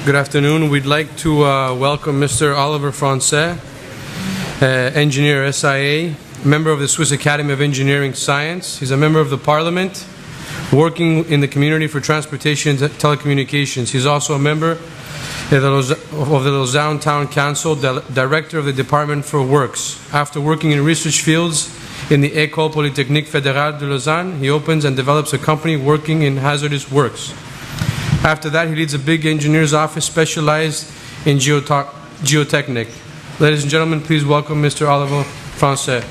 Good afternoon. We'd like to welcome Mr. Oliver Francais, engineer SIA, member of the Swiss Academy of Engineering Science. He's a member of the Parliament, working in the Community for Transportation and Telecommunications. He's also a member of the Lausanne Town Council, director of the Department for Works. After working in research fields in the École Polytechnique Fédérale de Lausanne, he opens and develops a company working in hazardous works. After that, he leads a big engineer's office specialized in geotechnic. Ladies and gentlemen, please welcome Mr. Oliver Francais.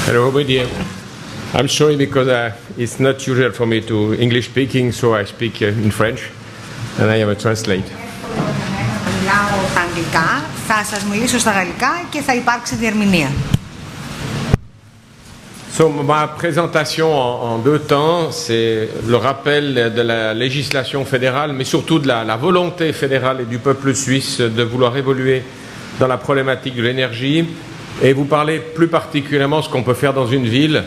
Hello, everybody. I'm sorry because it's not usual for me to English speaking, so I speak in French, and I am a translate. Μιλάω τα αγγλικά, θα σας μιλήσω στα γαλλικά και θα υπάρξει διερμηνία. So, ma présentation en deux temps, c'est le rappel de la législation fédérale, mais surtout de la volonté fédérale et du peuple suisse de vouloir évoluer dans la problématique de l'énergie, et vous parler plus particulièrement de ce qu'on peut faire dans une ville.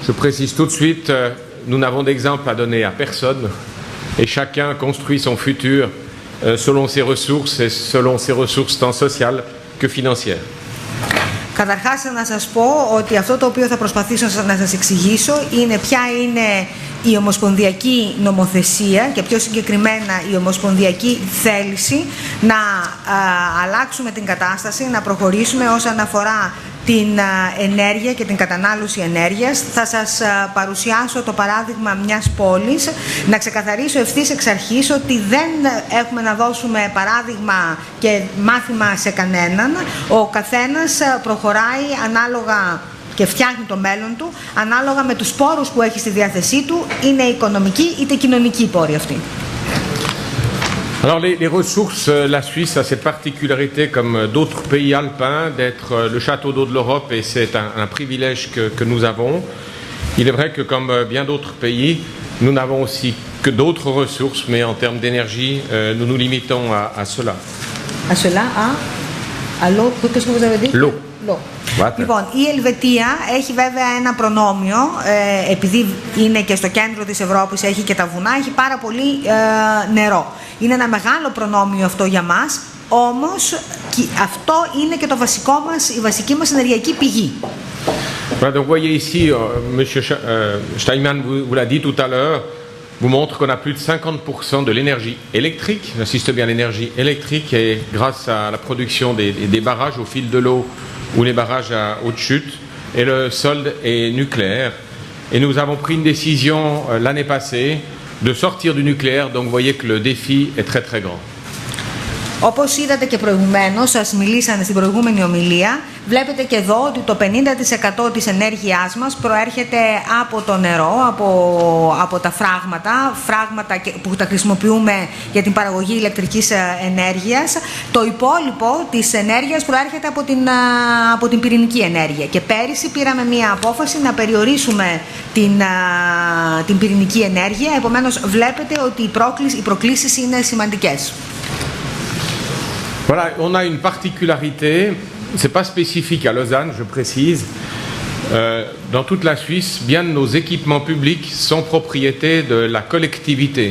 Je précise tout de suite, nous n'avons d'exemple à donner à personne, et chacun construit son futur selon ses ressources, et selon ses ressources tant sociales que financières. Καταρχάς να σας πω ότι αυτό το οποίο θα προσπαθήσω να σας εξηγήσω είναι ποια είναι η ομοσπονδιακή νομοθεσία και πιο συγκεκριμένα η ομοσπονδιακή θέληση να αλλάξουμε την κατάσταση, να προχωρήσουμε όσον αφορά την ενέργεια και την κατανάλωση ενέργειας. Θα σας παρουσιάσω το παράδειγμα μιας πόλης, να ξεκαθαρίσω ευθύς εξ αρχής ότι δεν έχουμε να δώσουμε παράδειγμα και μάθημα σε κανέναν. Ο καθένας προχωράει ανάλογα και φτιάχνει το μέλλον του, ανάλογα με τους πόρους που έχει στη διάθεσή του, είναι οικονομική είτε κοινωνική πόροι αυτή. Alors les ressources, la Suisse a cette particularité comme d'autres pays alpins d'être le château d'eau de l'Europe et c'est un privilège que nous avons. Il est vrai que comme bien d'autres pays, nous n'avons aussi que d'autres ressources, mais en termes d'énergie, nous nous limitons à cela. À cela, à l'eau, qu'est-ce que vous avez dit? L'eau. Λοιπόν, η Ελβετία έχει βέβαια ένα προνόμιο, επειδή είναι και στο κέντρο της Ευρώπης, έχει και τα βουνά, έχει πάρα πολύ νερό. Είναι ένα μεγάλο προνόμιο αυτό για μας, όμως αυτό είναι και το βασικό μας, η βασική μας ενεργειακή πηγή. Voilà, donc vous voyez ici, M. Steinman vous l'a dit tout à l'heure, vous montre qu'on a plus de 50% de l'énergie électrique, j'insiste bien l'énergie électrique, et grâce à la production des barrages au fil de l'eau, ou les barrages à haute chute, et le solde est nucléaire. Et nous avons pris une décision l'année passée de sortir du nucléaire, donc vous voyez que le défi est très très grand. Όπως είδατε και προηγουμένως, σας μιλήσανε στην προηγούμενη ομιλία, βλέπετε και εδώ ότι το 50% της ενέργειάς μας προέρχεται από το νερό, από τα φράγματα που τα χρησιμοποιούμε για την παραγωγή ηλεκτρικής ενέργειας. Το υπόλοιπο της ενέργειας προέρχεται από την πυρηνική ενέργεια. Και πέρυσι πήραμε μία απόφαση να περιορίσουμε την πυρηνική ενέργεια, επομένως βλέπετε ότι οι προκλήσεις είναι σημαντικές. Voilà, on a une particularité, c'est pas spécifique à Lausanne, je précise. Dans toute la Suisse, bien de nos équipements publics sont propriété de la collectivité.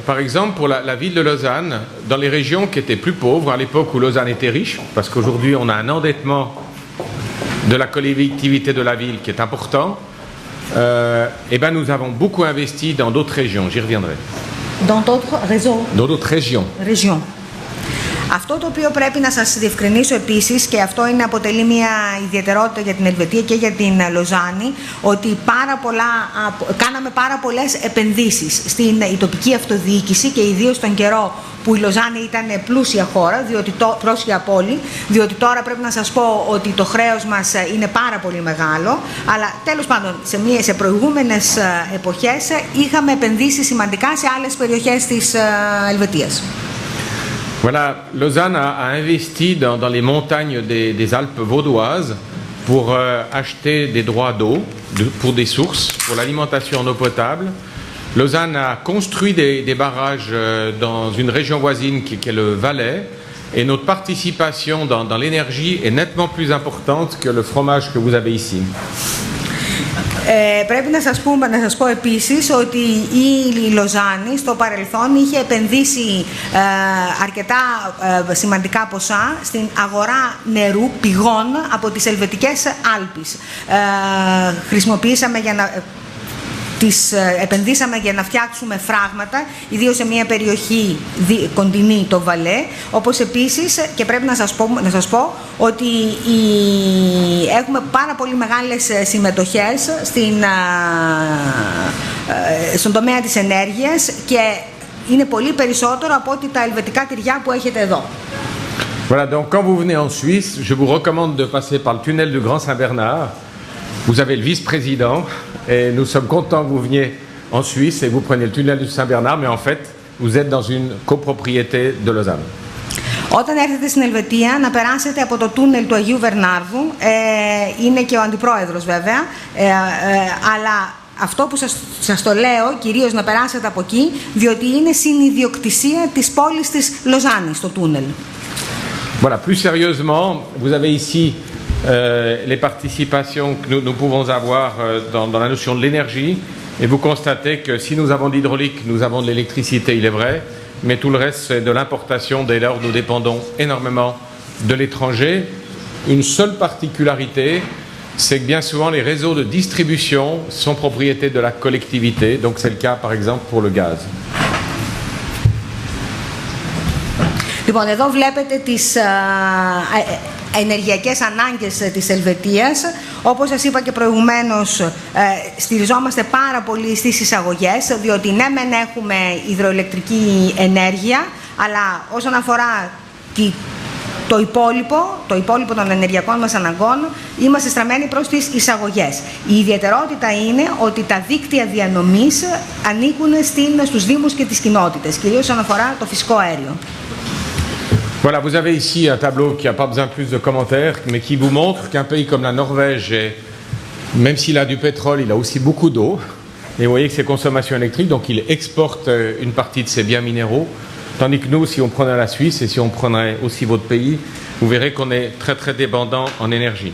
Par exemple, pour la ville de Lausanne, dans les régions qui étaient plus pauvres, à l'époque où Lausanne était riche, parce qu'aujourd'hui on a un endettement de la collectivité de la ville qui est important, et ben nous avons beaucoup investi dans d'autres régions, j'y reviendrai. Dans d'autres réseaux. Dans d'autres régions. Αυτό το οποίο πρέπει να σας διευκρινίσω επίσης, και αυτό αποτελεί μια ιδιαιτερότητα για την Ελβετία και για την Λοζάνη, ότι κάναμε πάρα πολλές επενδύσεις στην τοπική αυτοδιοίκηση και ιδίως στον καιρό που η Λοζάνη ήταν πλούσια χώρα, πλούσια πόλη, διότι τώρα πρέπει να σας πω ότι το χρέος μας είναι πάρα πολύ μεγάλο, αλλά τέλος πάντων σε προηγούμενες εποχές είχαμε επενδύσει σημαντικά σε άλλες περιοχές της Ελβετίας. Voilà, Lausanne a investi dans les montagnes des Alpes vaudoises pour acheter des droits d'eau pour des sources, pour l'alimentation en eau potable. Lausanne a construit des barrages dans une région voisine qui est le Valais, et notre participation dans l'énergie est nettement plus importante que le fromage que vous avez ici. Πρέπει να σας πω επίσης ότι η Λοζάνη στο παρελθόν είχε επενδύσει αρκετά σημαντικά ποσά στην αγορά νερού πηγών από τις Ελβετικές Άλπεις. Επενδύσαμε για να φτιάξουμε φράγματα, ιδίως σε μια περιοχή κοντινή, το Βαλέ, όπως επίσης και πρέπει να σας πω ότι έχουμε πάρα πολύ μεγάλες συμμετοχές στον τομέα της ενέργειας και είναι πολύ περισσότερο από ό,τι τα ελβετικά τυριά που έχετε εδώ. Voilà, donc quand vous venez en Suisse, je vous recommande de passer par le tunnel du Grand Saint-Bernard. Vous avez le vice-président et nous sommes contents que vous veniez en Suisse et vous prenez le tunnel du Saint-Bernard, mais en fait, vous êtes dans une copropriété de Lausanne. Όταν έρθετε στην Ελβετία να περάσετε από το τούνελ του Αγίου Βερνάρδου, είναι και ο αντιπρόεδρος βέβαια, αλλά αυτό που σας το λέω κυρίως να περάσετε από εκεί, διότι είναι συνιδιοκτησία της πόλης της Λοζάνης το τούνελ. Voilà, plus sérieusement, vous avez ici les participations que nous pouvons avoir dans la notion de l'énergie, et vous constatez que si nous avons de l'hydraulique, nous avons de l'électricité, il est vrai, mais tout le reste c'est de l'importation dès lors nous dépendons énormément de l'étranger. Une seule particularité, c'est que bien souvent les réseaux de distribution sont propriété de la collectivité, donc c'est le cas par exemple pour le gaz. Λοιπόν, εδώ βλέπετε τις ενεργειακές ανάγκες της Ελβετίας. Όπως σας είπα και προηγουμένως, στηριζόμαστε πάρα πολύ στις εισαγωγές, διότι ναι μεν έχουμε υδροηλεκτρική ενέργεια, αλλά όσον αφορά το υπόλοιπο των ενεργειακών μας αναγκών, είμαστε στραμμένοι προς τις εισαγωγές. Η ιδιαιτερότητα είναι ότι τα δίκτυα διανομής ανήκουν στους δήμους και τις κοινότητες, κυρίως όσον αφορά το φυσικό αέριο. Voilà, vous avez ici un tableau qui n'a pas besoin de plus de commentaires, mais qui vous montre qu'un pays comme la Norvège, même s'il a du pétrole, il a aussi beaucoup d'eau. Et vous voyez que ses consommations électriques, donc il exporte une partie de ses biens minéraux. Tandis que nous, si on prenait la Suisse et si on prenait aussi votre pays, vous verrez qu'on est très très dépendant en énergie.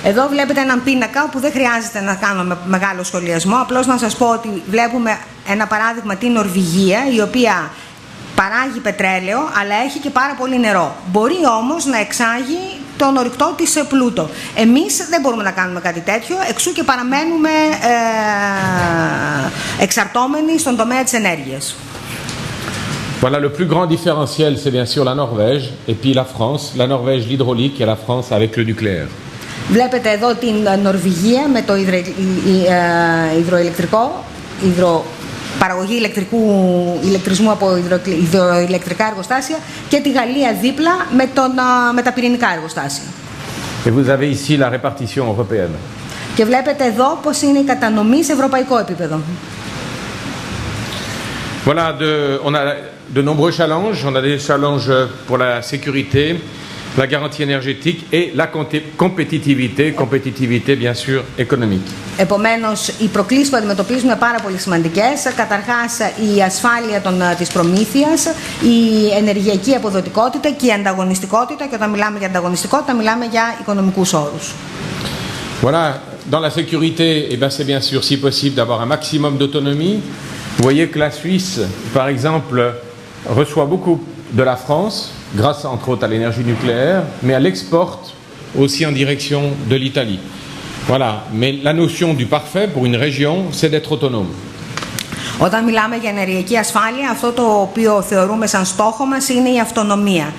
Εδώ βλέπετε έναν πίνακα που δεν χρειάζεται να κάνω μεγάλο σχολιασμό, απλώς να σας πω ότι βλέπουμε ένα παράδειγμα την Νορβηγία, η οποία παράγει πετρέλαιο, αλλά έχει και πάρα πολύ νερό. Μπορεί όμως να εξάγει τον ορυκτό της πλούτο. Εμείς δεν μπορούμε να κάνουμε κάτι τέτοιο, εξού και παραμένουμε εξαρτώμενοι στον τομέα της ενέργειας. Voilà, le plus grand différentiel, c'est bien sûr la Norvège, et puis la France, la Norvège l'hydraulique et la France avec le nucléaire. Βλέπετε εδώ την Νορβηγία με το υδροηλεκτρικό, παραγωγή ηλεκτρισμού από υδροηλεκτρικά εργοστάσια και τη Γαλλία δίπλα με τα πυρηνικά εργοστάσια. Et vous avez ici la répartition européenne. Και βλέπετε εδώ πώς είναι η κατανομή σε ευρωπαϊκό επίπεδο. Voilà, on a de nombreux challenges. On a des challenges pour la sécurité, la garantie énergétique et la compétitivité bien sûr économique. Επομένως, οι προκλήσεις που αντιμετωπίζουμε πάρα πολύ σημαντικές. Καταρχάς, η ασφάλεια της προμήθειας, η ενεργειακή αποδοτικότητα και η ανταγωνιστικότητα. Και όταν μιλάμε για ανταγωνιστικότητα, μιλάμε για οικονομικούς όρους. Voilà, dans la sécurité, eh ben, c'est bien sûr, si possible, d'avoir un maximum d'autonomie. Vous voyez que la Suisse, par exemple, reçoit beaucoup de la France, grâce entre autres à l'énergie nucléaire, mais elle exporte aussi en direction de l'Italie. Voilà, mais la notion du parfait pour une région, c'est d'être autonome. Όταν μιλάμε για ενεργειακή ασφάλεια, αυτό το οποίο θεωρούμε σαν στόχο μας είναι η αυτονομία.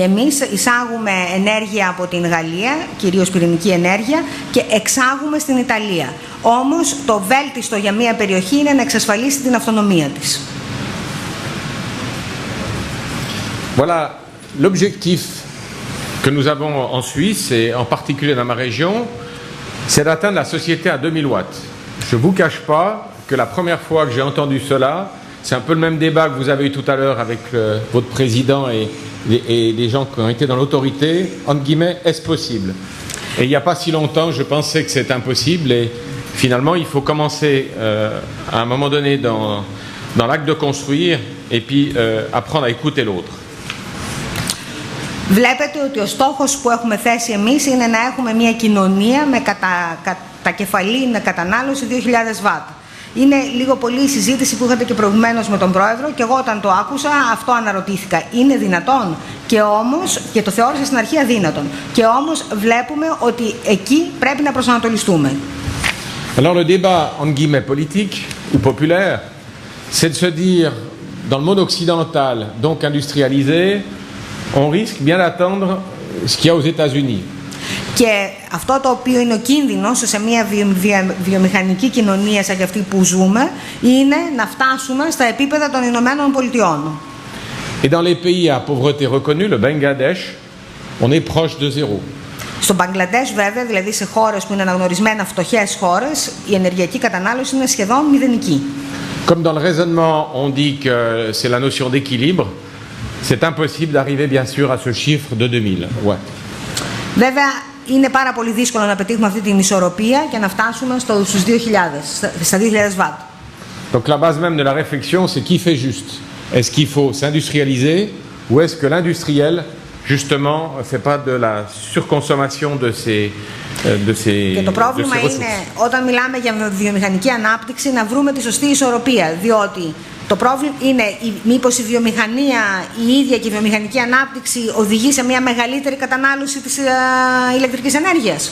Εμείς εισάγουμε ενέργεια από την Γαλλία, κυρίως πυρηνική ενέργεια, και εξάγουμε στην Ιταλία. Όμως το βέλτιστο για μια περιοχή είναι να εξασφαλίσει την αυτονομία της. Voilà, l'objectif que nous avons en Suisse, et en particulier dans ma région, c'est d'atteindre la société à 2000 watts. Je ne vous cache pas que la première fois que j'ai entendu cela, c'est un peu le même débat que vous avez eu tout à l'heure avec votre président et les gens qui ont été dans l'autorité. Entre guillemets, est-ce possible? Et il n'y a pas si longtemps, je pensais que c'était impossible et finalement, il faut commencer à un moment donné dans l'acte de construire et puis apprendre à écouter l'autre. Βλέπετε ότι ο στόχος που έχουμε θέσει εμείς είναι να έχουμε μια κοινωνία με τα κεφαλήν κατανάλωση 2.000 βατ. Είναι λίγο πολύ η συζήτηση που είχατε και προηγουμένως με τον Πρόεδρο και εγώ όταν το άκουσα αυτό αναρωτήθηκα. Είναι δυνατόν? Και όμως, και το θεώρησα στην αρχή αδύνατον. Και όμως βλέπουμε ότι εκεί πρέπει να προσανατολιστούμε. Alors le débat, entre guillemets, politique ou populaire, c'est de se dire, dans le monde occidental, donc industrialisé, on risque bien d'attendre ce qu'il y a aux États-Unis. Και αυτό το οποίο είναι ο κίνδυνος σε μια βιομηχανική κοινωνία σαν και αυτή που ζούμε είναι να φτάσουμε στα επίπεδα των Ηνωμένων Πολιτειών. Et dans les pays à pauvreté reconnue, le Bangladesh, on est proche de zéro. Στο Μπαγκλαντές βέβαια, δηλαδή σε χώρες που είναι αναγνωρισμένα φτωχές χώρες, η ενεργειακή κατανάλωση είναι σχεδόν μηδενική. Comme dans le raisonnement, on dit que c'est la notion d'équilibre, c'est impossible d'arriver bien sûr à ce chiffre de 2000 watts. Βέβαια, είναι πάρα πολύ δύσκολο να πετύχουμε αυτή την ισορροπία και να φτάσουμε στους 2.000, στα 2.000 βατ. Donc la base même de la réflexion, c'est qui fait juste. Est-ce qu'il faut s'industrialiser ou est-ce que l'industriel, justement, ne fait pas de la surconsommation de ces Και το πρόβλημα είναι, όταν μιλάμε για βιομηχανική ανάπτυξη, να βρούμε τη σωστή ισορροπία. Διότι το πρόβλημα είναι μήπως η βιομηχανία, η ίδια και η βιομηχανική ανάπτυξη οδηγεί σε μια μεγαλύτερη κατανάλωση της ηλεκτρικής ενέργειας.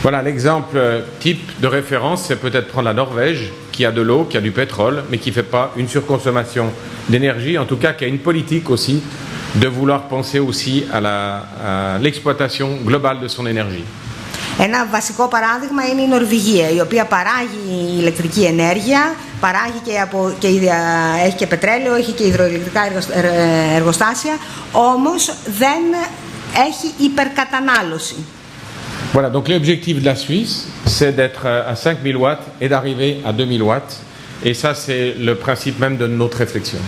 Voilà, l'exemple type de référence, c'est peut-être prendre la Norvège, qui a de l'eau, qui a du pétrole, mais qui ne fait pas une surconsommation d'énergie, en tout cas qui a une politique aussi de vouloir penser aussi à l'exploitation globale de son énergie. Ένα βασικό παράδειγμα είναι η Νορβηγία, η οποία παράγει ηλεκτρική ενέργεια, παράγει έχει και πετρέλαιο, έχει και υδροηλεκτρικά εργοστάσια, όμως δεν έχει υπερκατανάλωση. Voilà, donc l'objectif de la Suisse, c'est d'être à 5000 watts et d'arriver à 2000 watts. Et ça, c'est le principe même de notre réflexion.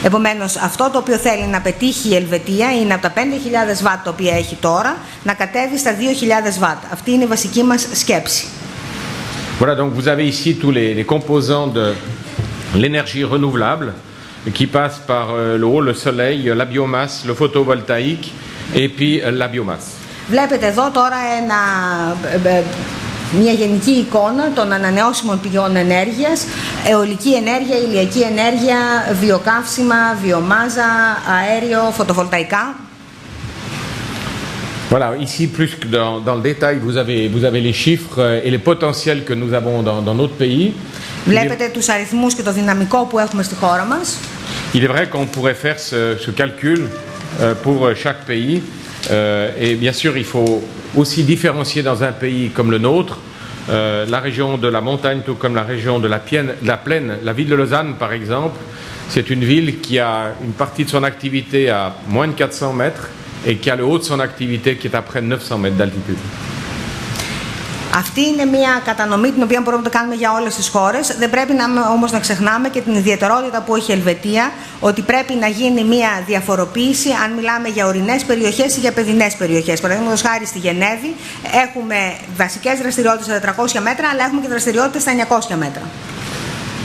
Επομένως, αυτό το οποίο θέλει να πετύχει η Ελβετία είναι από τα 5.000 βατ τα οποία έχει τώρα να κατέβει στα 2.000 βατ. Αυτή είναι η βασική μας σκέψη. Voilà, donc vous avez ici tous les composants de l'énergie renouvelable qui passent par l'eau, le soleil, la biomasse, le photovoltaïque et puis la biomasse. Βλέπετε εδώ τώρα μια γενική εικόνα των ανανεώσιμων πηγών ενέργειας, αιωλική ενέργεια, ηλιακή ενέργεια, βιοκαύσιμα, βιομάζα, αέριο, φωτοβολταϊκά. Voilà, ici plus que dans le détail, vous avez les chiffres et les potentiels que nous avons dans notre pays. Βλέπετε τους αριθμούς και το δυναμικό που έχουμε στη χώρα μας. Il est vrai qu'on pourrait faire ce calcul pour chaque pays. Et bien sûr, il faut aussi différencier dans un pays comme le nôtre, la région de la montagne, tout comme la région de la plaine. La ville de Lausanne, par exemple, c'est une ville qui a une partie de son activité à moins de 400 mètres et qui a le haut de son activité qui est à près de 900 mètres d'altitude. Αυτή είναι μια κατανομή την οποία μπορούμε να το κάνουμε για όλες τις χώρες. Δεν πρέπει όμως να ξεχνάμε και την ιδιαιτερότητα που έχει η Ελβετία, ότι πρέπει να γίνει μια διαφοροποίηση αν μιλάμε για ορεινές περιοχές ή για παιδινές περιοχές. Παραδείγματος χάρη στη Γενέβη έχουμε βασικές δραστηριότητες στα 400 μέτρα, αλλά έχουμε και δραστηριότητες στα 900 μέτρα.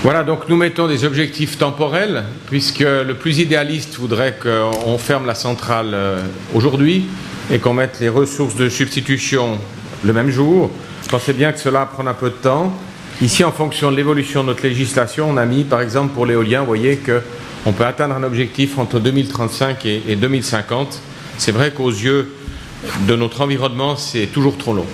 Voilà, donc nous mettons des objectifs temporels, puisque le plus idéaliste voudrait qu'on ferme la centrale aujourd'hui et qu'on mette les ressources de substitution le même jour. Je pensais bien que cela prend un peu de temps. Ici, en fonction de l'évolution de notre législation, on a mis, par exemple, pour l'éolien, vous voyez qu'on peut atteindre un objectif entre 2035 et 2050. C'est vrai qu'aux yeux de notre environnement, c'est toujours trop long.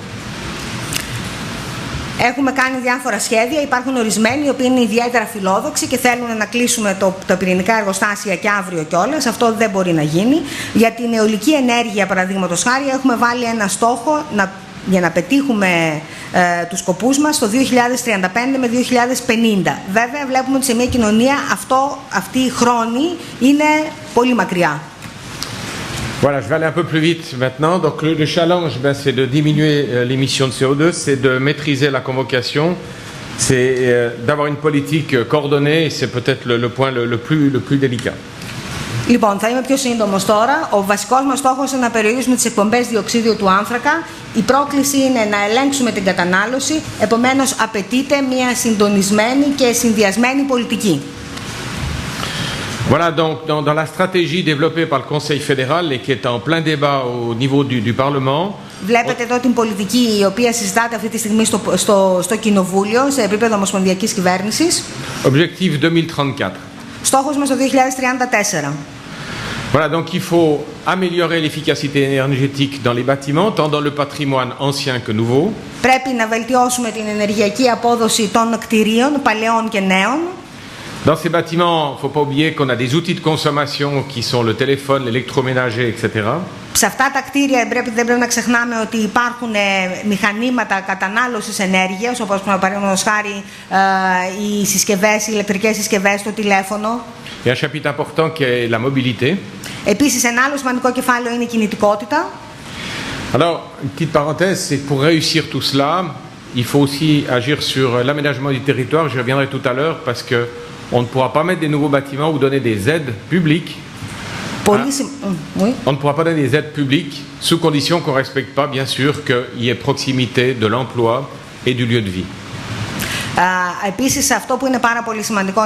Έχουμε κάνει διάφορα σχέδια, υπάρχουν ορισμένοι οι οποίοι είναι ιδιαίτερα φιλόδοξοι και θέλουν να κλείσουμε τα πυρηνικά εργοστάσια και αύριο κιόλας. Αυτό δεν μπορεί να γίνει. Για την αιωλική ενέργεια, παραδείγματος χάρη, έχουμε βάλει ένα στόχο για να πετύχουμε τους σκοπούς μας το 2035 με 2050. Βέβαια, βλέπουμε ότι σε μια κοινωνία αυτή η χρόνη είναι πολύ μακριά. Voilà, je vais aller un peu plus vite maintenant. Donc le challenge, c'est de diminuer l'émission de CO2, c'est de maîtriser la convocation, c'est d'avoir une politique coordonnée, et c'est peut-être le point le plus délicat. Λοιπόν, θα είμαι πιο σύντομος τώρα. Ο βασικός μας στόχος είναι να περιορίσουμε τις εκπομπές διοξίδιου του άνθρακα. Η πρόκληση είναι να ελέγξουμε την κατανάλωση, επομένως απαιτείται μια συντονισμένη και συνδυασμένη πολιτική. Voilà, donc dans la stratégie développée par le Conseil fédéral et qui est en plein débat au niveau du Parlement, Βλέπετε εδώ την πολιτική η οποία συζητάται αυτή τη στιγμή στο Κοινοβούλιο σε επίπεδο ομοσπονδιακής κυβέρνησης. Objectif 2034. Στόχος μας το 2034. Voilà, donc il faut améliorer l'efficacité énergétique dans les bâtiments, tant dans le patrimoine ancien que nouveau. Πρέπει να βελτιώσουμε την ενεργειακή απόδοση των κτηρίων, παλαιών και νέων. Dans ces bâtiments, il ne faut pas oublier qu'on a des outils de consommation qui sont le téléphone, l'électroménager, etc. Σε αυτά τα κτίρια δεν πρέπει να ξεχνάμε ότι υπάρχουν μηχανήματα κατανάλωσης ενέργειας, όπως παραδείγματος χάρη οι συσκευές, οι ηλεκτρικές συσκευές, το τηλέφωνο. Et un chapitre important qui est la mobilité. Επίσης, ένα άλλο σημαντικό κεφάλαιο είναι η κινητικότητα. Alors, une petite parenthèse, c'est que pour réussir tout cela, il faut aussi agir sur l'aménagement du territoire. J'y reviendrai tout à l'heure parce qu'on ne pourra pas mettre des nouveaux bâtiments ou donner des aides publiques. Oui. On ne pourra pas donner des aides publiques sous condition qu'on ne respecte pas, bien sûr, qu'il y ait proximité de l'emploi et du lieu de vie. Επίσης, αυτό που είναι πάρα πολύ σημαντικό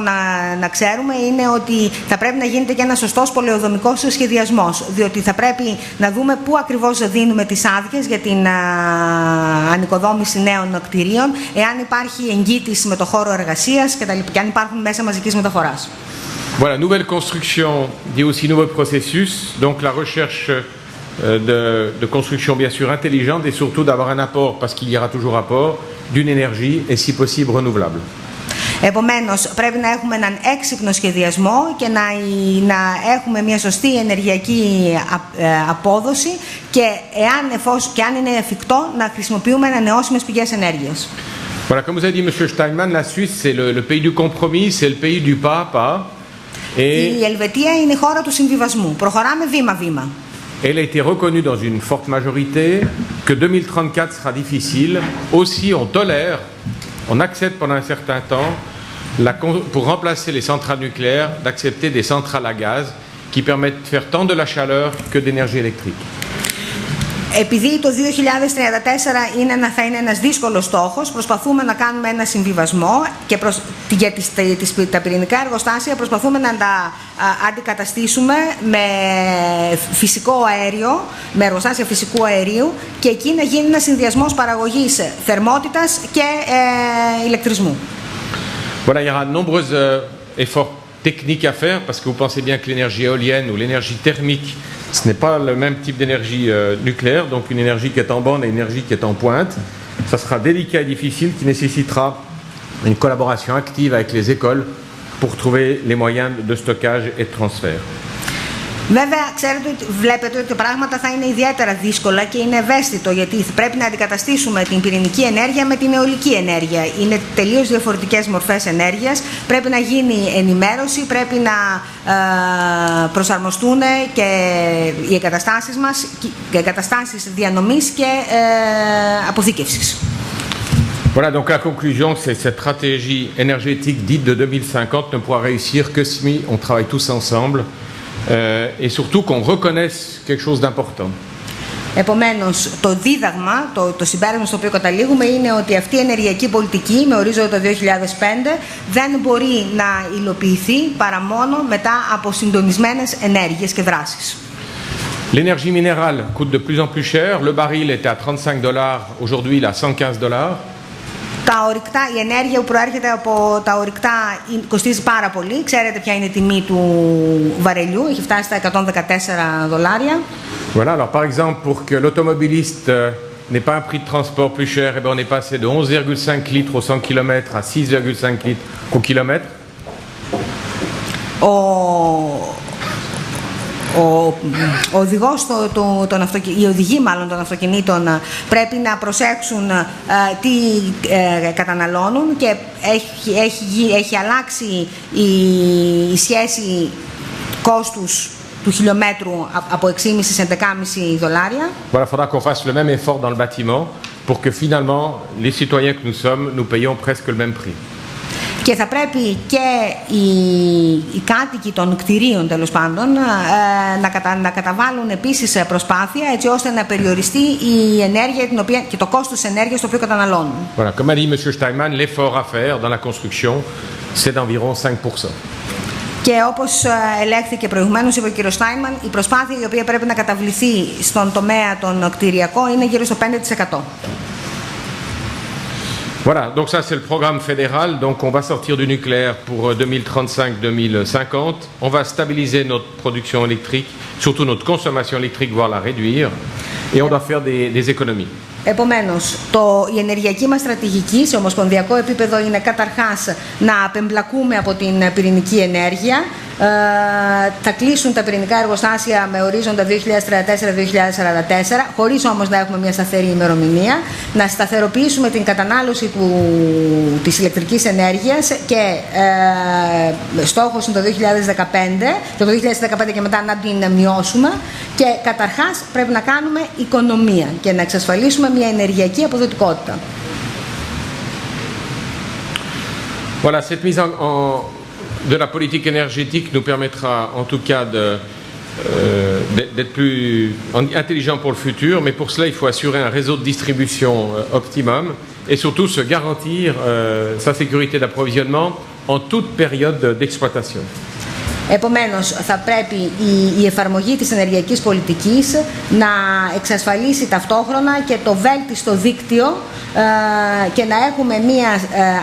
να ξέρουμε είναι ότι θα πρέπει να γίνεται και ένας σωστός πολεοδομικός σχεδιασμός, διότι θα πρέπει να δούμε πού ακριβώς δίνουμε τις άδειες για την ανοικοδόμηση νέων κτηρίων, εάν υπάρχει εγκύτηση με το χώρο εργασίας και αν υπάρχουν μέσα μαζικής μεταφοράς. Voilà, nouvelle construction dit aussi nouveau processus, donc la recherche de construction bien sûr intelligente et surtout d'avoir un apport, parce qu'il y aura toujours apport, d'une énergie et si possible renouvelable. Επομένως, πρέπει να έχουμε έναν έξυπνο σχεδιασμό και να έχουμε μια σωστή ενεργειακή απόδοση και αν είναι εφικτό να χρησιμοποιούμε ανανεώσιμες πηγές ενέργειας. Voilà, comme vous avez dit M. Steinman, la Suisse c'est le pays du compromis, c'est le pays du pas à pas. Η Ελβετία είναι η χώρα του συμβιβασμού. Προχωράμε βήμα-βήμα. Elle a été reconnue dans une forte majorité que 2034 sera difficile. Aussi, on tolère, on accepte pendant un certain temps, pour remplacer les centrales nucléaires, d'accepter des centrales à gaz qui permettent de faire tant de la chaleur que d'énergie électrique. Επειδή το 2034 θα είναι ένας δύσκολος στόχος, προσπαθούμε να κάνουμε ένα συμβιβασμό και για τα πυρηνικά εργοστάσια προσπαθούμε να τα αντικαταστήσουμε με φυσικό αέριο, με εργοστάσια φυσικού αερίου και εκεί να γίνει ένας συνδυασμός παραγωγής θερμότητας και ηλεκτρισμού. Voilà, il y aura de nombreux efforts techniques à faire parce que vous pensez bien que l'énergie éolienne ou l'énergie thermique, ce n'est pas le même type d'énergie nucléaire, donc une énergie qui est en bande et une énergie qui est en pointe. Ça sera délicat et difficile, qui nécessitera une collaboration active avec les écoles pour trouver les moyens de stockage et de transfert. Βέβαια, βλέπετε ότι τα πράγματα θα είναι ιδιαίτερα δύσκολα και είναι ευαίσθητο, γιατί πρέπει να αντικαταστήσουμε την πυρηνική ενέργεια με την αιωλική ενέργεια. Είναι τελείως διαφορετικές μορφές ενέργειας. Πρέπει να γίνει ενημέρωση, πρέπει να προσαρμοστούν και οι εγκαταστάσεις μας, οι εγκαταστάσεις διανομής και αποθήκευσης. Voilà, donc la conclusion, c'est que cette stratégie énergétique dite de 2050 ne pourra réussir que si on travaille tous ensemble. Et surtout qu'on reconnaisse quelque chose d'important. Επομένως, το δίδαγμα, το συμπέρασμα στο οποίο καταλήγουμε είναι ότι αυτή η ενεργειακή πολιτική με ορίζοντα το 2005 δεν μπορεί να υλοποιηθεί παρά μόνο μετά από συντονισμένες ενέργειες και δράσεις. L'énergie minérale coûte de plus en plus cher. Le baril était à $35, aujourd'hui il est à $115. Τα ορυκτά, η ενέργεια που προέρχεται από τα ορυκτά κοστίζει πάρα πολύ. Ξέρετε ποια είναι η τιμή του βαρελιού, έχει φτάσει στα $114. Voilà, alors par exemple, pour que l'automobiliste n'ait pas un prix de transport plus cher, eh bien, on est passé de 11,5 litres au 100 km à 6,5 litres au kilomètre. Οι οδηγοί μάλλον των αυτοκινήτων πρέπει να προσέξουν τι καταναλώνουν και έχει αλλάξει η σχέση κόστους του χιλιόμετρου από 6,5 σε $11,5. Voilà, il faudra qu'on fasse le même effort dans le bâtiment pour que finalement les citoyens que nous sommes, nous payons presque le même prix. Και θα πρέπει και οι κάτοικοι των κτηρίων, τέλος πάντων, να καταβάλουν επίσης προσπάθεια έτσι ώστε να περιοριστεί η ενέργεια και το κόστος της ενέργειας το οποίο καταναλώνουν. Voilà, comme a dit M. Steinman, l'effort à faire dans la construction, c'est d'environ 5%. Και όπως ελέγχθηκε προηγουμένως, είπε ο κ. Στάινμαν, η προσπάθεια η οποία πρέπει να καταβληθεί στον τομέα των κτηριακών είναι γύρω στο 5%. Voilà, donc ça c'est le programme fédéral, donc on va sortir du nucléaire pour 2035-2050, on va stabiliser notre production électrique, surtout notre consommation électrique, voire la réduire, et on doit faire des économies. Επομένως, η ενεργειακή μας στρατηγική σε ομοσπονδιακό επίπεδο είναι καταρχάς να απεμπλακούμε από την πυρηνική ενέργεια. Θα κλείσουν τα πυρηνικά εργοστάσια με ορίζοντα 2034-2044, χωρίς όμως να έχουμε μια σταθερή ημερομηνία. Να σταθεροποιήσουμε την κατανάλωση της ηλεκτρικής ενέργειας και στόχος είναι το 2015, το 2015 και μετά να την μειώσουμε. Και καταρχάς πρέπει να κάνουμε οικονομία και να εξασφαλίσουμε μια ενεργειακή αποδοτικότητα. Voilà, cette mise de la politique énergétique nous permettra en tout cas d'être plus intelligent pour le futur, mais pour cela il faut assurer un réseau de distribution optimum et surtout se garantir sa sécurité d'approvisionnement en toute période d'exploitation. Επομένως, θα πρέπει η εφαρμογή της ενεργειακής πολιτικής να εξασφαλίσει ταυτόχρονα και το βέλτιστο δίκτυο και να έχουμε μια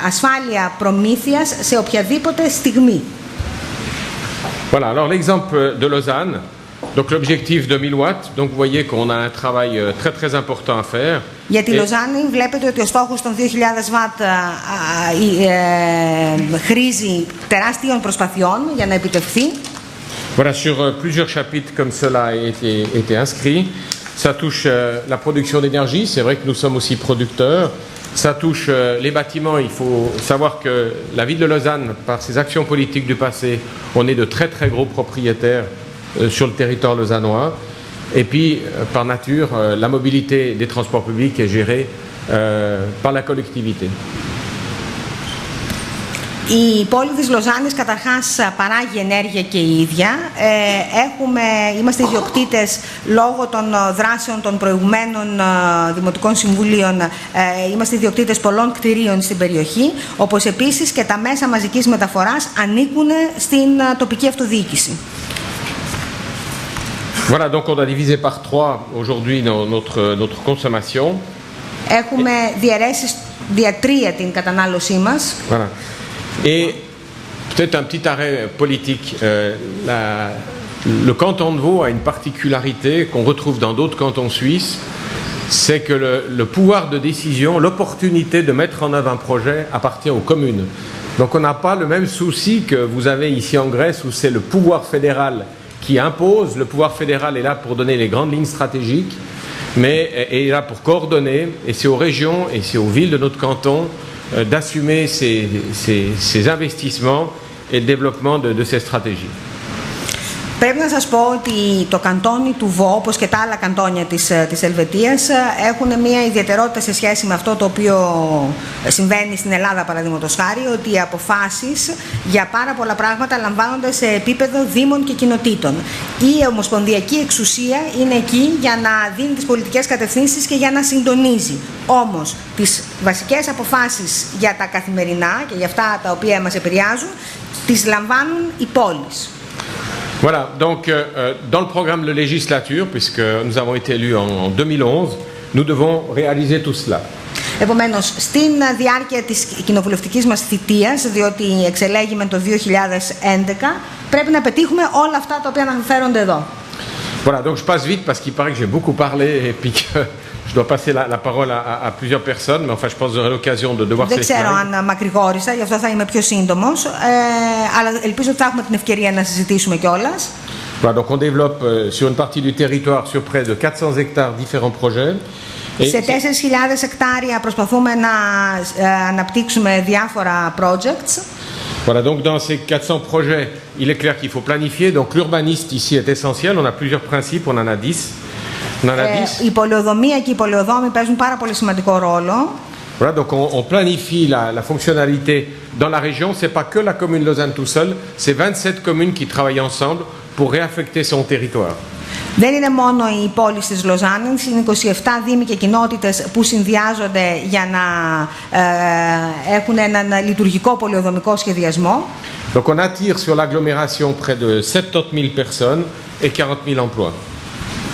ασφάλεια προμήθειας σε οποιαδήποτε στιγμή. Voilà, alors l'exemple de Lausanne, donc l'objectif de 1000 watts, donc vous voyez qu'on a un travail très très important à faire. Για τη Λοζάνη βλέπετε ότι ο στόχος των 2.000 βατ χρήζει τεράστιων προσπαθειών για να επιτευχθεί. Voilà, sur plusieurs chapitres comme cela a été inscrit. Ça touche la production d'énergie, c'est vrai que nous sommes aussi producteurs. Ça touche les bâtiments, il faut savoir que la ville de Lausanne, par ses actions politiques du passé, on est de très très gros propriétaires sur le territoire lausannois. Et puis, par nature, la mobilité des transports publics est gérée par la collectivité. Η πόλη της Λοζάνης καταρχάς παράγει ενέργεια και η ίδια. Είμαστε ιδιοκτήτες λόγω των δράσεων των προηγουμένων δημοτικών συμβουλίων. Είμαστε ιδιοκτήτες πολλών κτηρίων στην περιοχή, όπως επίσης και τα μέσα μαζικής μεταφοράς ανήκουν στην τοπική αυτοδιοίκηση. Voilà, donc on a divisé par 3 aujourd'hui notre consommation. Έχουμε διαιρέσει δια 3 την κατανάλωσή μας. Voilà. Et peut-être un petit arrêt politique. Le canton de Vaud a une particularité qu'on retrouve dans d'autres cantons suisses, c'est que le pouvoir de décision, l'opportunité de mettre en œuvre un projet appartient aux communes. Donc on n'a pas le même souci que vous avez ici en Grèce où c'est le pouvoir fédéral qui impose. Le pouvoir fédéral est là pour donner les grandes lignes stratégiques, mais est là pour coordonner, et c'est aux régions et c'est aux villes de notre canton d'assumer ces investissements et le développement de ces stratégies. Πρέπει να σας πω ότι το καντόνι του Βο, όπως και τα άλλα καντόνια της Ελβετίας, έχουν μια ιδιαιτερότητα σε σχέση με αυτό το οποίο συμβαίνει στην Ελλάδα, παραδείγματος χάρη, ότι οι αποφάσεις για πάρα πολλά πράγματα λαμβάνονται σε επίπεδο δήμων και κοινοτήτων. Η ομοσπονδιακή εξουσία είναι εκεί για να δίνει τις πολιτικές κατευθύνσεις και για να συντονίζει. Όμως, τις βασικές αποφάσεις για τα καθημερινά και για αυτά τα οποία μας επηρεάζουν, τις λαμβάνουν οι πόλεις. Voilà, donc dans le programme de législature, puisque nous avons été élus en 2011, nous devons réaliser tout cela. Επομένως, στην διάρκεια της κοινοβουλευτικής μας θητείας, διότι εξελέγημε το 2011, πρέπει να πετύχουμε όλα αυτά τα οποία αναφέρονται εδώ. Voilà, donc je passe vite parce qu'il paraît que j'ai beaucoup parlé et puis que je dois passer la parole à plusieurs personnes, mais enfin je pense que j'aurai l'occasion de voir ces Δεν ξέρω αν μακρηγόρησα, γι' αυτό θα είμαι πιο σύντομος, αλλά ελπίζω ότι θα έχουμε την ευκαιρία να συζητήσουμε κιόλας. Voilà, donc on développe sur une partie du territoire, sur près de 400 hectares, différents projets. Σε 4.000 εκτάρια προσπαθούμε να αναπτύξουμε διάφορα projects. Voilà, donc dans ces 400 projets, il est clair qu'il faut planifier. Donc l'urbaniste ici est essentiel. On a plusieurs principes, on en a 10. Η πολεοδομία και οι πολεοδόμοι παίζουν πάρα πολύ σημαντικό ρόλο. Voilà, donc on planifie la fonctionnalité dans la région. C'est pas que la commune Lausanne tout seul, c'est 27 communes qui travaillent ensemble pour réaffecter son territoire. Δεν είναι μόνο οι πόλεις της Λοζάνης, είναι 27 δήμοι και κοινότητες που συνδυάζονται για να έχουν έναν λειτουργικό πολεοδομικό σχεδιασμό. Donc on attire sur l'agglomération près de 70 000 personnes et 40 000 emplois.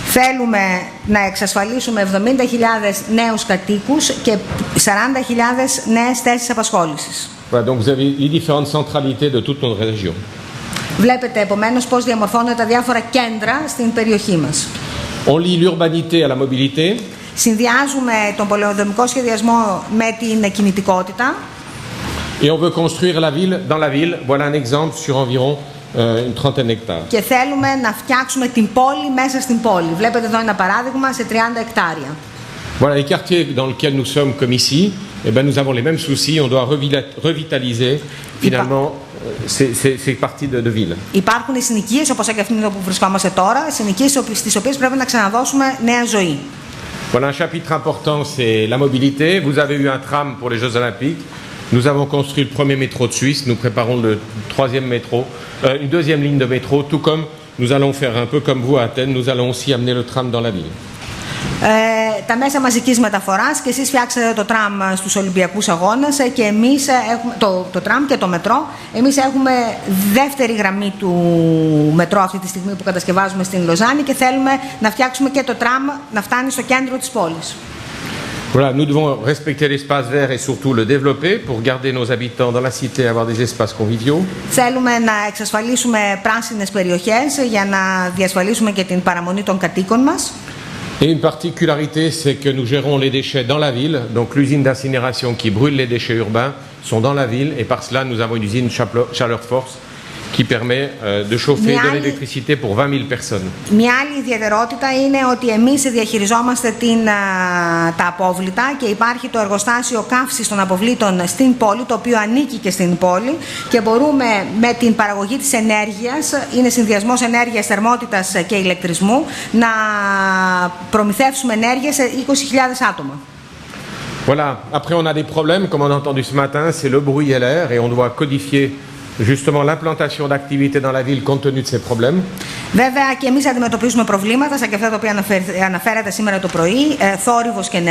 Θέλουμε να εξασφαλίσουμε 70.000 νέους κατοίκους και 40.000 νέες θέσεις απασχόλησης. Voilà, donc vous avez les différentes centralités de toute notre région. Βλέπετε επομένως πώς διαμορφώνονται τα διάφορα κέντρα στην περιοχή μας. On lie l'urbanité à la mobilité. Συνδυάζουμε τον πολεοδομικό σχεδιασμό με την κινητικότητα. Et on veut construire la ville dans la ville. Voilà un exemple sur environ une trentaine d'hectares. Και θέλουμε να φτιάξουμε την πόλη μέσα στην πόλη. Βλέπετε εδώ ένα παράδειγμα σε 30 εκτάρια. Voilà, les quartiers dans lesquels nous sommes, comme ici, eh ben, nous avons les mêmes soucis. On doit revitaliser finalement ces parties de ville. Υπάρχουν οι συνοικίες, όπως και αυτή που βρισκόμαστε τώρα, συνοικίες στις οποίες πρέπει να ξαναδώσουμε νέα ζωή. Voilà, un chapitre important, c'est la mobilité. Vous avez eu un tram pour les Jeux Olympiques. Nous avons construit le premier métro de Suisse. Nous préparons le troisième métro, une deuxième ligne de métro, tout comme nous allons faire un peu comme vous à Athènes. Nous allons aussi amener le tram dans la ville. Τα μέσα μαζικής μεταφοράς και εσείς φτιάξατε το τραμ στους Ολυμπιακούς Αγώνες και εμείς έχουμε το τραμ και το μετρό. Εμείς έχουμε δεύτερη γραμμή του μετρό αυτή τη στιγμή που κατασκευάζουμε στην Λοζάνη και θέλουμε να φτιάξουμε και το τραμ να φτάνει στο κέντρο της πόλης. Voilà, nous devons respecter l'espace vert et surtout le développer pour garder nos habitants dans la cité et avoir des espaces conviviaux. Θέλουμε να εξασφαλίσουμε πράσινες περιοχές για να διασφαλίσουμε και την παραμονή των κατοίκων μας. Et une particularité, c'est que nous gérons les déchets dans la ville. Donc l'usine d'incinération qui brûle les déchets urbains sont dans la ville. Et par cela, nous avons une usine chaleur force qui permet de chauffer de l'électricité pour 20 000 personnes. Μια άλλη ιδιαιτερότητα είναι ότι εμείς διαχειριζόμαστε τα απόβλητα και υπάρχει το εργοστάσιο καύσης των αποβλήτων στην πόλη, το οποίο ανήκει και στην πόλη και μπορούμε με την παραγωγή της ενέργειας, είναι συνδυασμός ενέργειας, θερμότητας και ηλεκτρισμού, να προμηθεύσουμε ενέργεια σε 20.000 άτομα. Voilà. Après, on a des problèmes, comme on a entendu ce matin, c'est le bruit et l'air, et on doit codifier justement l'implantation d'activités dans la ville compte tenu de ces problèmes. Βέβαια και εμείς αντιμετωπίζουμε προβλήματα σαν και αυτά τα οποία αναφέρατε σήμερα το πρωί, θόρυβος και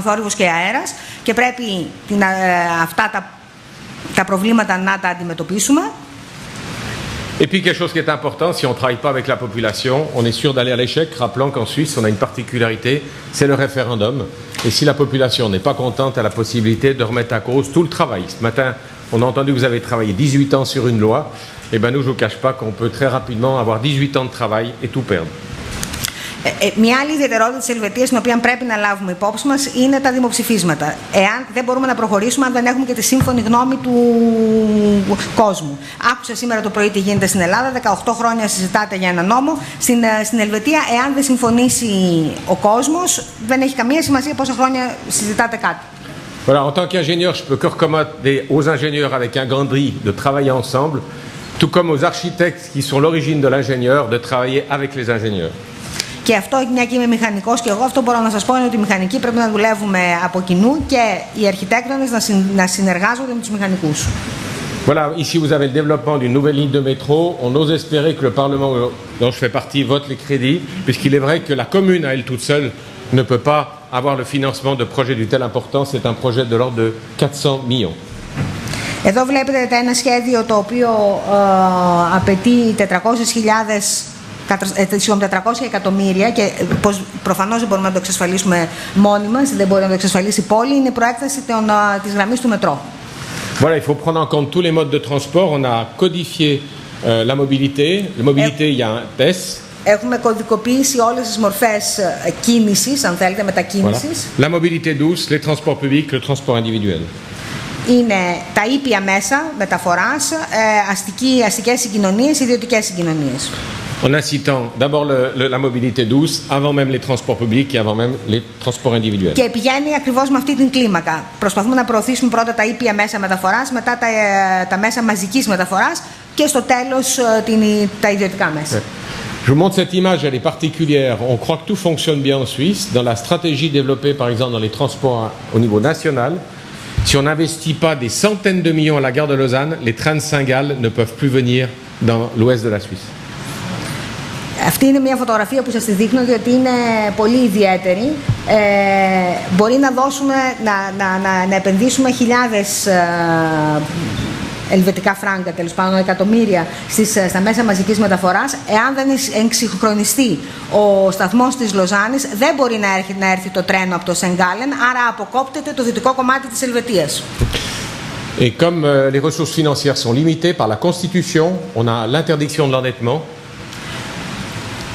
θόρυβος και αέρας και πρέπει αυτά τα προβλήματα να τα αντιμετωπίσουμε. Et puis quelque chose qui est important, si on ne travaille pas avec la population, on est sûr d'aller à l'échec, rappelant qu'en Suisse, on a une particularité, c'est le référendum. Et si la population n'est pas contente, elle a la possibilité de remettre à cause tout le travail. Ce matin, on a entendu que vous avez travaillé 18 ans sur une loi. Eh bien, nous, je ne vous cache pas qu'on peut très rapidement avoir 18 ans de travail et tout perdre. Μια άλλη ιδιαιτερότητα της Ελβετίας, την οποία πρέπει να λάβουμε υπόψη μας, είναι τα δημοψηφίσματα. Δεν μπορούμε να προχωρήσουμε αν δεν έχουμε και τη σύμφωνη γνώμη του κόσμου. Άκουσα σήμερα το πρωί τι γίνεται στην Ελλάδα, 18 χρόνια συζητάτε για ένα νόμο. Στην Ελβετία, εάν δεν συμφωνήσει ο κόσμος, δεν έχει καμία σημασία πόσα χρόνια συζητάτε κάτι. Voilà, en tant qu'ingénieur, je peux que recommander aux ingénieurs avec un Gandry de travailler ensemble, tout comme aux architectes qui sont l'origine de l'ingénieur, de travailler avec les ingénieurs. Και αυτό, μια και είμαι μηχανικός και εγώ, αυτό μπορώ να σας πω είναι ότι οι μηχανικοί πρέπει να δουλεύουμε από κοινού και οι αρχιτέκτονες να συνεργάζονται με τους μηχανικούς. Voilà, ici vous avez le développement d'une nouvelle ligne de métro. On ose espérer que le Parlement dont je fais partie vote les crédits, puisqu'il est vrai que la commune à elle toute seule ne peut pas avoir le financement de projets d'une telle importance. C'est un projet de l'ordre de 400 millions. Εδώ βλέπετε ένα σχέδιο το οποίο απαιτεί 400 εκατομμύρια και προφανώς δεν μπορούμε να το εξασφαλίσουμε μόνοι μας, δεν μπορεί να το εξασφαλίσει η πόλη, είναι η προέκταση της γραμμής του μετρό. Voilà, il faut prendre en compte tous les modes de transport. On a codifié la mobilité. La mobilité, il y a un TES. Έχουμε κωδικοποιήσει όλες τις μορφές κίνησης, αν θέλετε, μετακίνησης. Voilà. La mobilité douce, les transports publics, le transport individuel. Είναι τα ήπια μέσα μεταφοράς, αστικές συγκοινωνίες, ιδιωτικές συγκοινωνίες. En incitant d'abord la mobilité douce, avant même les transports publics et avant même les transports individuels. Και πηγαίνει ακριβώς με αυτή την κλίμακα. Προσπαθούμε να προωθήσουμε πρώτα τα ήπια μέσα μεταφοράς, μετά τα μέσα μαζικής μεταφοράς και στο τέλος τα ιδιωτικά μέσα. Je vous montre cette image, elle est particulière. On croit que tout fonctionne bien en Suisse. Dans la stratégie développée par exemple dans les transports au niveau national, si on n'investit pas des centaines de millions à la gare de Lausanne, les trains de Saint-Gall ne peuvent plus venir dans l'ouest de la Suisse. Αυτή είναι μια φωτογραφία που σας τη δείχνω διότι είναι πολύ ιδιαίτερη. Μπορεί να δώσουμε, να επενδύσουμε χιλιάδες ελβετικά φράγκα, τέλος πάντων εκατομμύρια στα μέσα μαζικής μεταφοράς. Εάν δεν εξυγχρονιστεί ο σταθμός της Λοζάνης, δεν μπορεί να έρθει το τρένο από το Σενγκάλεν, άρα αποκόπτεται το δυτικό κομμάτι της Ελβετίας. Et comme les ressources financières sont limitées par la Constitution, on a l'interdiction de l'endettement.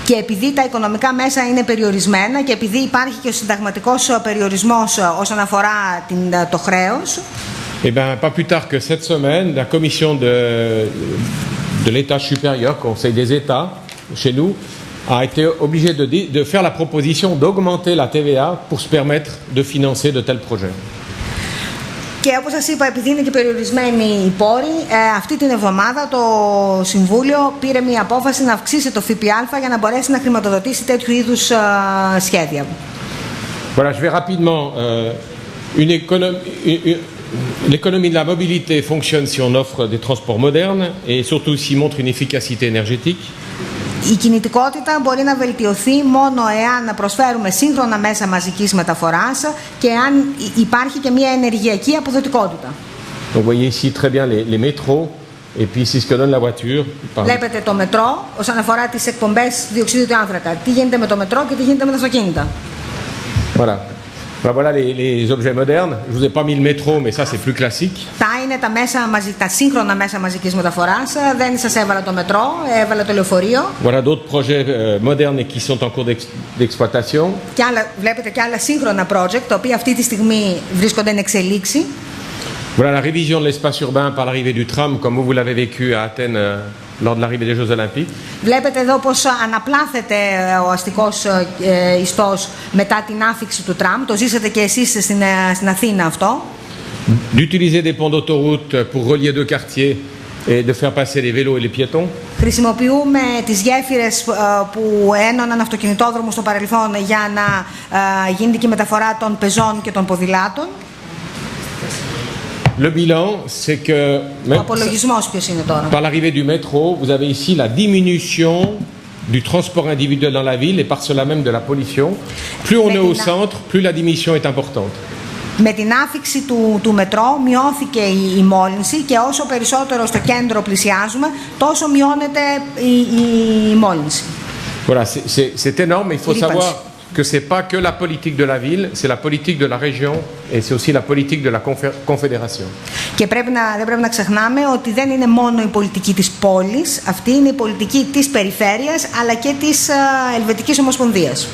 Και επειδή τα οικονομικά μέσα είναι περιορισμένα και επειδή υπάρχει και ο συνταγματικός περιορισμός όσον αφορά το χρέος, Eh bien, pas plus tard que cette semaine, la commission de l'État supérieur, Conseil des États, chez nous, a été obligée de faire la proposition d'augmenter la TVA pour se permettre de financer de tels projets. Και όπως σας είπα, επειδή είναι και περιορισμένοι οι πόροι, αυτή την εβδομάδα το Συμβούλιο πήρε μια απόφαση να αυξήσει το ΦΠΑ για να μπορέσει να χρηματοδοτήσει τέτοιου είδους σχέδια. Voilà, je vais rapidement. L'économie de la mobilité fonctionne si on offre des transports modernes et surtout s'il montre une efficacité énergétique. Η κινητικότητα μπορεί να βελτιωθεί μόνο εάν προσφέρουμε σύγχρονα μέσα μαζικής μεταφοράς και εάν υπάρχει και μια ενεργειακή αποδοτικότητα. Donc vous voyez ici très bien les métros et puis c'est ce que donne la voiture. Βλέπετε το μετρό όσον αφορά τις εκπομπές διοξείδιου του άνθρακα. Τι γίνεται με το μετρό και τι γίνεται με τα αυτοκίνητα. Voilà. Ben voilà les objets modernes. Je vous ai pas mis le métro, mais ça c'est plus classique. Τα είναι τα σύγχρονα μέσα μαζικής μεταφοράς. Δεν σας έβαλα το μετρό, έβαλα το λεωφορείο. Voilà d'autres projets modernes et qui sont en cours d'exploitation. Και βλέπετε και άλλα σύγχρονα project, τα οποία αυτή τη στιγμή βρίσκονται εν εξελίξη. Voilà la révision de l'espace urbain par l'arrivée du tram, comme vous l'avez vécu à Athènes lors de l'arrivée des Jeux Olympiques. Βλέπετε εδώ πως αναπλάθεται ο αστικός ιστός μετά την άφιξη του τραμ. Το ζήσατε και εσείς στην Αθήνα αυτό. D'utiliser des ponts d'autoroute pour relier deux quartiers et de faire passer les vélos et les piétons. Χρησιμοποιούμε τις γέφυρες που ένωναν αυτοκινητόδρομους στο παρελθόν για να γίνεται και η μεταφορά των πεζών και των ποδηλάτων. Le bilan, c'est que par l'arrivée du métro, vous avez ici la diminution du transport individuel dans la ville et par cela même de la pollution. Plus on est au centre, plus la diminution est importante. Με την άφιξη του μετρό μειώθηκε η μόλυνση και όσο περισσότερο στο κέντρο πλησιάζουμε, τόσο μειώνεται η μόλυνση. Voilà, c'est énorme, mais il faut savoir que c'est pas que la politique de la ville, c'est la politique de la région et c'est aussi la politique de la confédération. Και δεν πρέπει να ξεχνάμε ότι δεν είναι μόνο η πολιτική της πόλης, αυτή είναι η πολιτική της περιφέρειας αλλά και της Ελβετικής Ομοσπονδίας.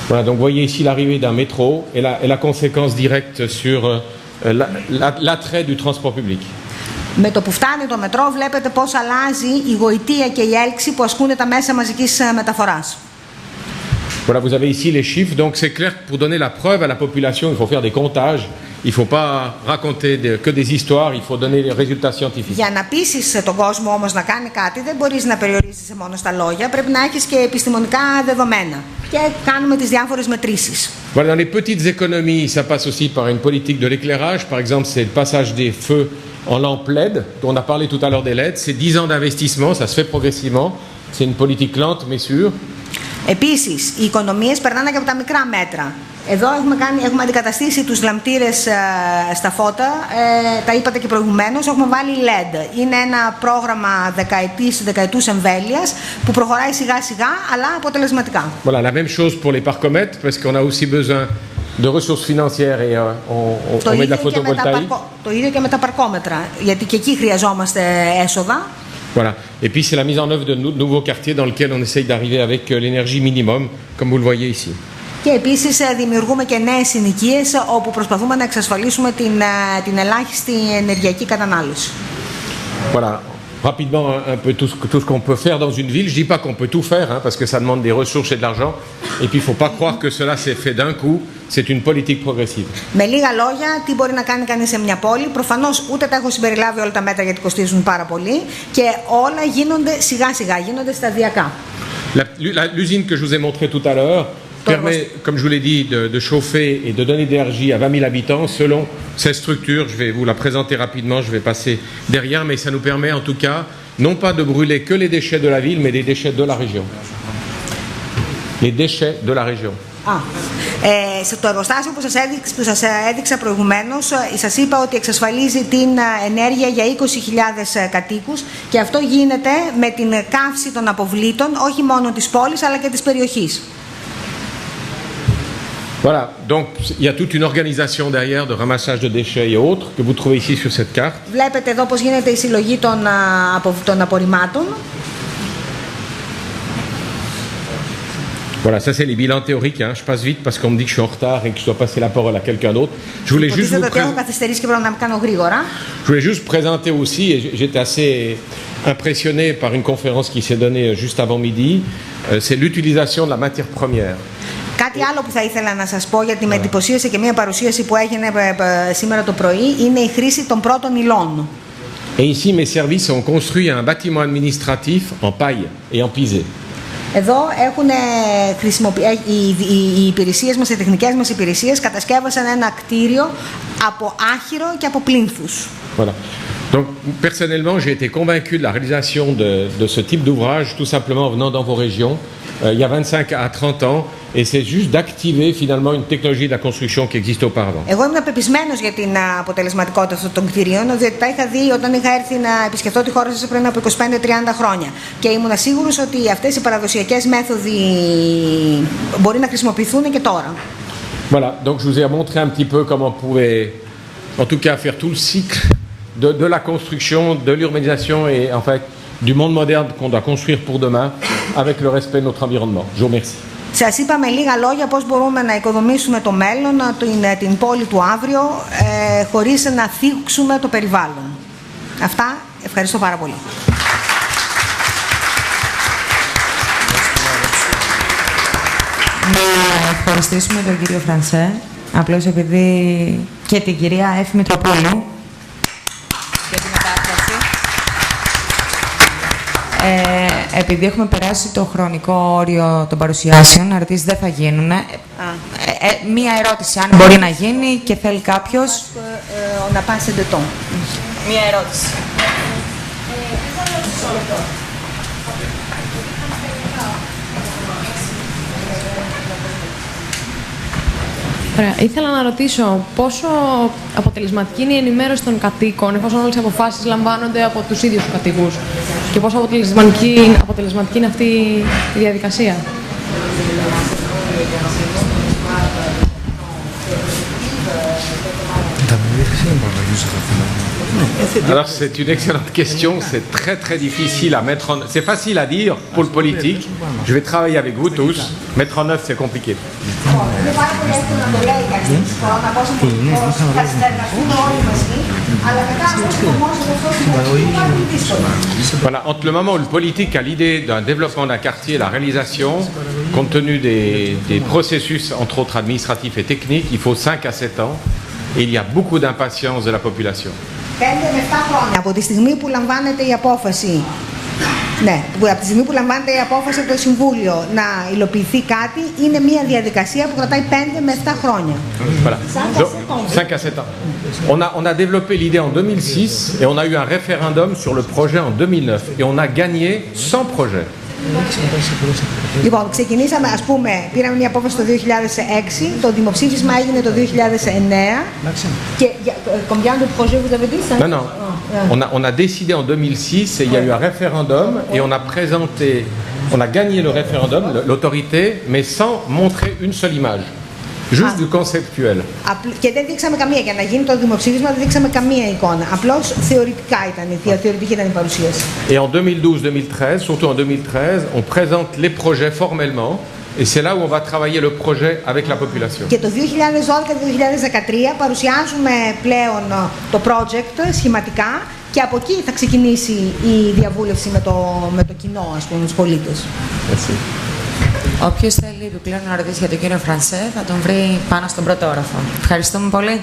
Voilà, donc vous voyez ici l'arrivée d'un métro et la conséquence directe sur l'attrait du transport public. Με το που φτάνει το μετρό βλέπετε πώς αλλάζει η γοητεία και η έλξη που ασκούν τα μέσα μαζικής μεταφοράς. Voilà, vous avez ici les chiffres, donc c'est clair que pour donner la preuve à la population, il faut faire des comptages, il ne faut pas raconter que des histoires, il faut donner les résultats scientifiques. Για να πείσεις τον κόσμο όμως να κάνει κάτι, δεν μπορείς να περιορίσεις μόνο στα λόγια, πρέπει να έχεις και επιστημονικά δεδομένα. Και κάνουμε τις διάφορες μετρήσεις. Voilà, dans les petites économies, ça passe aussi par une politique de l'éclairage. Par exemple, c'est le passage des feux en lampes LED, dont on a parlé tout à l'heure des LED. C'est 10 ans d'investissement, ça se fait progressivement. C'est une politique lente mais sûre. Επίσης, οι οικονομίες περνάνε και από τα μικρά μέτρα. Εδώ έχουμε αντικαταστήσει τους λαμπτήρες στα φώτα, τα είπατε και προηγουμένως, έχουμε βάλει LED. Είναι ένα πρόγραμμα δεκαετούς εμβέλειας που προχωράει σιγά σιγά, αλλά αποτελεσματικά. Voilà, la même chose pour les parcomètres, parce qu'on a aussi besoin de ressources financières et on met de la photovoltaïque. Το ίδιο και με τα παρκόμετρα, γιατί και εκεί χρειαζόμαστε έσοδα. Voilà. Et puis c'est la mise en œuvre de nouveaux quartiers dans lesquels on essaye d'arriver avec l'énergie minimum, comme vous le voyez ici. Και επίσης δημιουργούμε και νέες συνοικίες όπου προσπαθούμε να εξασφαλίσουμε την ελάχιστη ενεργειακή κατανάλωση. Voilà. Rapidement, un peu tout ce qu'on peut faire dans une ville. Je ne dis pas qu'on peut tout faire, hein, parce que ça demande des ressources et de l'argent. Et puis, il ne faut pas croire que cela s'est fait d'un coup. C'est une politique progressive. Με λίγα λόγια, τι μπορεί να κάνει κανείς σε μια πόλη. Προφανώς ούτε τα έχω συμπεριλάβει όλα τα μέτρα γιατί κοστίζουν πάρα πολύ. Και όλα γίνονται σιγά σιγά, γίνονται σταδιακά. L'usine que je vous ai montrée tout à l'heure permet, comme je vous l'ai dit, de chauffer et de donner de l'énergie à 20 000 habitants selon cette structure. Je vais vous la présenter rapidement, je vais passer derrière, mais ça nous permet en tout cas, non pas de brûler que les déchets de la ville, mais des déchets de la région. les déchets de la région. Στο εργοστάσιο που σας έδειξα προηγουμένως, σας είπα ότι εξασφαλίζει την ενέργεια για 20.000 κατοίκους και αυτό γίνεται με την καύση των αποβλήτων, όχι μόνο της πόλης αλλά και της περιοχής. Voilà, donc il y a toute une organisation derrière de ramassage de déchets et autres que vous trouvez ici sur cette carte. Βλέπετε εδώ πώς γίνεται η συλλογή των απορριμμάτων. Voilà, ça c'est les bilans théoriques. Hein. Je passe vite parce qu'on me dit que je suis en retard et que je dois passer la parole à quelqu'un d'autre. Je voulais juste présenter aussi, et j'étais assez impressionné par une conférence qui s'est donnée juste avant midi, c'est l'utilisation de la matière première. Κάτι άλλο που θα ήθελα να σας πω, γιατί με εντυπωσίασε και μια παρουσίαση που έγινε σήμερα το πρωί, είναι η χρήση των πρώτων υλών. Et ici, mes services ont construit un bâtiment administratif en paille et en pisé. Εδώ οι υπηρεσίες μας, οι τεχνικές μας υπηρεσίες κατασκεύασαν ένα κτίριο από άχυρο και από πλίνθους. Voilà. Donc, personnellement, j'ai été convaincu de la réalisation de ce type d'ouvrage, tout simplement en venant dans vos régions, il y a 25 à 30 ans, et c'est juste d'activer finalement une technologie de la construction qui existait auparavant. Εγώ ήμουν πεπισμένος για την αποτελεσματικότητα αυτών των κτηρίων, διότι τα είχα δει όταν είχα έρθει να επισκεφτώ τη χώρα σας πριν από 25-30 χρόνια. Και ήμουν σίγουρος ότι αυτές οι παραδοσιακές μέθοδοι μπορεί να χρησιμοποιηθούν και τώρα. Voilà, donc je vous ai montré un petit peu comment on pouvait, en tout cas, faire tout le cycle de la construction, de l'urbanisation et en fait du monde moderne qu'on doit construire pour demain avec le respect de notre environnement. Je vous remercie. Σας είπα με λίγα λόγια πώς μπορούμε να οικοδομήσουμε το μέλλον, την πόλη του αύριο, χωρίς να θίξουμε το περιβάλλον. Αυτά, ευχαριστώ πάρα πολύ. Να ευχαριστήσουμε τον κύριο Φρανσέ, απλώς επειδή και την κυρία Εφη Μητροπούλου για την μετάφραση. Επειδή έχουμε περάσει το χρονικό όριο των παρουσιάσεων, ερωτήσεις δεν θα γίνουν. Μία ερώτηση, αν μπορεί να γίνει και θέλει κάποιος. Να πάσετε το. Μία ερώτηση. Ωραία. Ήθελα να ρωτήσω πόσο αποτελεσματική είναι η ενημέρωση των κατοίκων, εφόσον όλες οι αποφάσεις λαμβάνονται από τους ίδιους τους κατοίκους, και πόσο αποτελεσματική είναι αυτή η διαδικασία. Alors c'est une excellente question, c'est très difficile à mettre en œuvre. C'est facile à dire pour le politique, je vais travailler avec vous tous, mettre en œuvre c'est compliqué. Voilà, entre le moment où le politique a l'idée d'un développement d'un quartier et la réalisation, compte tenu des processus entre autres administratifs et techniques, il faut 5 à 7 ans et il y a beaucoup d'impatience de la population. 5 με 7 χρόνια από τη στιγμή που λαμβάνεται η απόφαση. Ναι, από τη στιγμή που λαμβάνεται η απόφαση από το Συμβούλιο να υλοποιηθεί κάτι, είναι μια διαδικασία που κρατάει 5 με 7 χρόνια. Voilà. 5 à 7 ans. On a développé l'idée en 2006 et on a eu un référendum sur le projet en 2009 et on a gagné 100 projets. Λοιπόν, ξεκινήσαμε, ας πούμε, πήραμε μια απόφαση το 2006, το δημοψήφισμα έγινε το 2009 και combien de projets vous avez dit? Non, non. On a décidé en 2006 et il y a eu un référendum et on a présenté, on a gagné le référendum, l'autorité, mais sans montrer une seule image. Juste du conceptuel. Και δεν δείξαμε καμία, για να γίνει το δημοψήφισμα δεν δείξαμε καμία εικόνα. Απλώς θεωρητικά θεωρητική ήταν η παρουσίαση. Et en 2012-2013, surtout en 2013, on présente les projets formellement et c'est là où on va travailler le projet avec la population. Και το 2012-2013 παρουσιάζουμε πλέον το project σχηματικά και από εκεί θα ξεκινήσει η διαβούλευση με το κοινό, ας πούμε, με τους πολίτες. Όποιος θέλει επιπλέον να ρωτήσει για τον κύριο Φρανσέ θα τον βρει πάνω στον πρώτο όροφο. Ευχαριστούμε πολύ.